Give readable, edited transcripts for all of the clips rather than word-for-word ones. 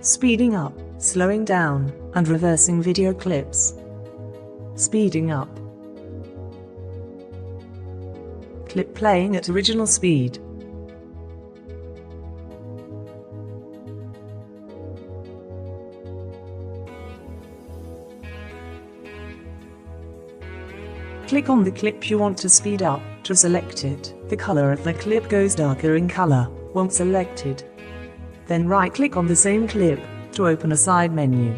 Speeding up, slowing down, and reversing video clips. Speeding up. Clip playing at original speed. Click on the clip you want to speed up. To select it, the color of the clip goes darker in color, once selected. Then right-click on the same clip, to open a side menu.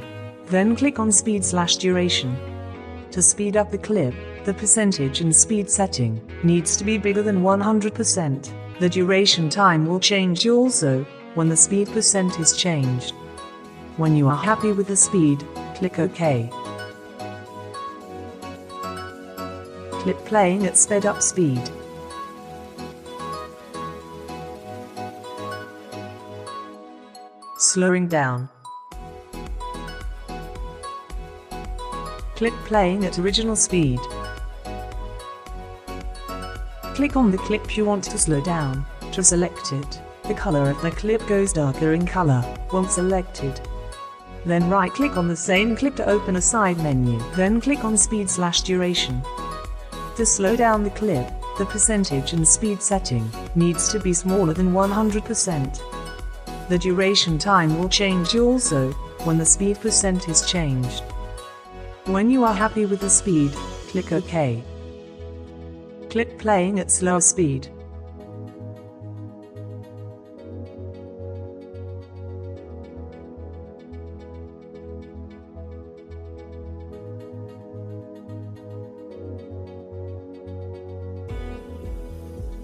Then click on Speed/Duration. To speed up the clip, the percentage and speed setting needs to be bigger than 100%. The duration time will change also, when the speed percent is changed. When you are happy with the speed, click OK. Clip playing at sped up speed. Slowing down. Clip playing at original speed. Click on the clip you want to slow down. To select it, the color of the clip goes darker in color, once selected. Then right-click on the same clip to open a side menu. Then click on Speed/Duration. To slow down the clip, the percentage and speed setting needs to be smaller than 100%. The duration time will change also, when the speed percent is changed. When you are happy with the speed, click OK. Clip playing at slower speed.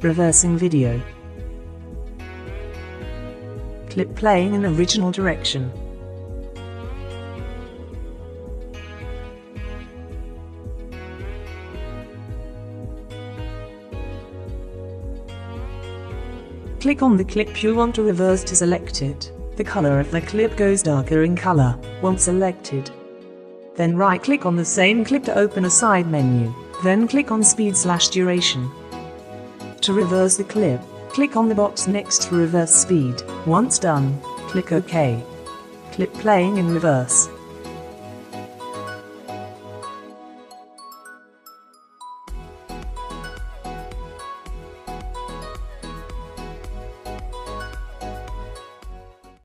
Reversing video. Clip playing in original direction. Click on the clip you want to reverse to select it. The color of the clip goes darker in color, once selected. Then right-click on the same clip to open a side menu. Then click on Speed/Duration. To reverse the clip, click on the box next to reverse speed. Once done, click OK. Clip playing in reverse.